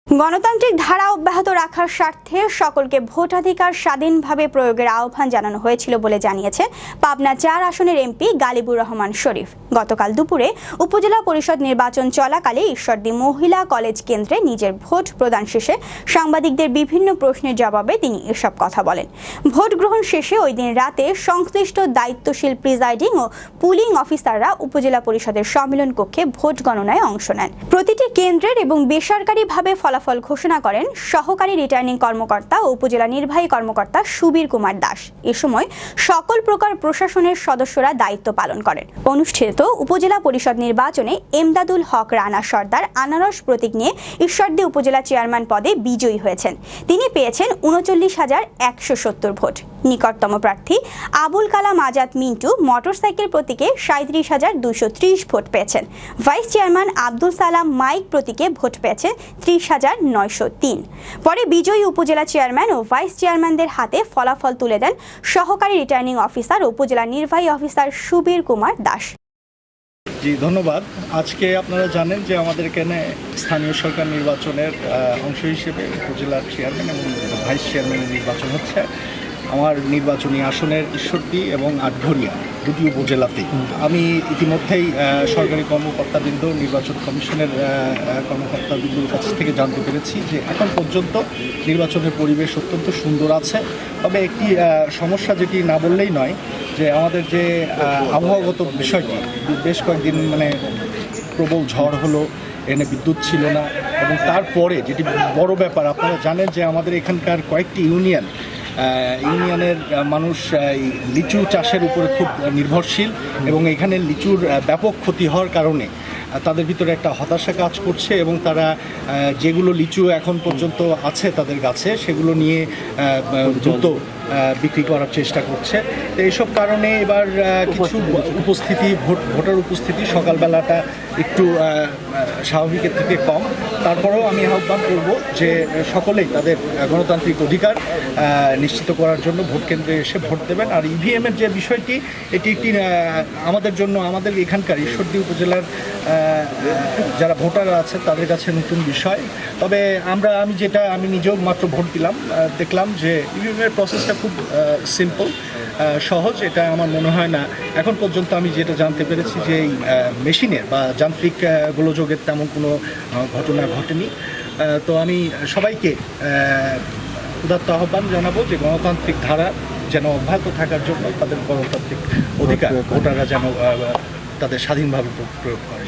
গণতান্ত্রিক ধারা অব্যাহত রাখার স্বার্থে সকলকে ভোটাধিকার স্বাধীনভাবে প্রয়োগের আহ্বান জানানো হয়েছিল বলে জানিয়েছে পাবনা ৪ আসনের এমপি গালিবুর রহমান শরীফ। গতকাল দুপুরে উপজেলা পরিষদ নির্বাচন চলাকালে ঈশ্বরদী মহিলা কলেজ কেন্দ্রে নিজের ভোট প্রদান শেষে সাংবাদিকদের বিভিন্ন প্রশ্নের জবাবে তিনি এসব কথা বলেন। ভোট গ্রহণ শেষে ওই দিন রাতে সংশ্লিষ্ট দায়িত্বশীল প্রিজাইডিং ও পুলিং অফিসাররা উপজেলা পরিষদের সম্মেলন কক্ষে ভোট গণনায় অংশ নেন। প্রতিটি কেন্দ্রের এবং বেসরকারিভাবে ফলাফল ঘোষণা করেন সহকারী রিটার্নিং কর্মকর্তা ও উপজেলা নির্বাহী কর্মকর্তা সুবীর কুমার দাস। এ সময় সকল প্রকার প্রশাসনের সদস্যরা দায়িত্ব পালন করেন। অনুষ্ঠিত উপজেলা পরিষদ নির্বাচনে এমদাদুল হক রানা সর্দার আনারস প্রতীক নিয়ে ঈশ্বরদী উপজেলা চেয়ারম্যান পদে বিজয়ী হয়েছেন। তিনি পেয়েছেন ৩৯,১৭০ ভোট। নিকটতম প্রার্থী আবুল কালাম আজাদ মিন্টু মোটরসাইকেল প্রতীকে ৩৭,২৩০ ভোট পেয়েছেন। Vice chairman Abdul Salam mic প্রতীকে ভোট পেয়েছেন ৩০,৯০৩। পরে বিজয়ী উপজেলা চেয়ারম্যান ও ভাইস চেয়ারম্যানদের হাতে ফলাফল তুলে দেন সহকারী রিটার্নিং অফিসার ও উপজেলা নির্বাহী অফিসার সুবীর কুমার দাস। জি ধন্যবাদ। আজকে আপনারা জানেন যে আমাদের এখানে স্থানীয় সরকার নির্বাচনের অংশ হিসেবে উপজেলার চেয়ারম্যান এবং ভাইস চেয়ারম্যানের নির্বাচন হচ্ছে। আমার নির্বাচনী আসনের ঈশ্বরদী এবং আটঘরিয়া দুটি উপজেলাতেই। আমি ইতিমধ্যেই সরকারি কর্মকর্তাবৃন্দ, নির্বাচন কমিশনের কর্মকর্তাবৃন্দর কাছ থেকে জানতে পেরেছি যে এখন পর্যন্ত নির্বাচনের পরিবেশ অত্যন্ত সুন্দর আছে। তবে একটি সমস্যা যেটি না বললেই নয়, যে আমাদের যে আবহাওয়াগত বিষয়টি, বেশ কয়েকদিন প্রবল ঝড় হলো, এনে বিদ্যুৎ ছিল না, এবং তারপরে যেটি বড় ব্যাপার, আপনারা জানেন যে আমাদের এখানকার কয়েকটি ইউনিয়নের মানুষ লিচু চাষের উপরে খুব নির্ভরশীল, এবং এখানে লিচুর ব্যাপক ক্ষতি হওয়ার কারণে তাদের ভিতরে একটা হতাশা কাজ করছে, এবং তারা যেগুলো লিচু এখন পর্যন্ত আছে তাদের গাছে সেগুলো নিয়ে দ্রুত বিক্রি করার চেষ্টা করছে। তো এইসব কারণে এবার কিছু ভোটার উপস্থিতি সকালবেলাটা একটু স্বাভাবিকের থেকে কম। তারপরেও আমি আহ্বান করব যে সকলেই তাদের গণতান্ত্রিক অধিকার নিশ্চিত করার জন্য ভোট কেন্দ্রে এসে ভোট দেবেন। আর ইভিএমের যে বিষয়টি, এটি একটি আমাদের জন্য, আমাদের এখানকার ঈশ্বরদী উপজেলার যারা ভোটার আছে তাদের কাছে নতুন বিষয়। তবে আমি নিজেও মাত্র ভোট দিলাম, দেখলাম যে ইভিএমের প্রসেসটা খুব সিম্পল, সহজ। এটা আমার মনে হয় না, এখন পর্যন্ত আমি যেটা জানতে পেরেছি, যে এই মেশিনের বা যান্ত্রিক গোলযোগের তেমন কোনো ঘটনা ঘটেনি। তো আমি সবাইকে উদাত্ত আহ্বান জানাবো যে গণতান্ত্রিক ধারা যেন অব্যাহত থাকার জন্য তাদের গণতান্ত্রিক অধিকার ভোটাররা যেন তাদের স্বাধীনভাবে প্রয়োগ করে।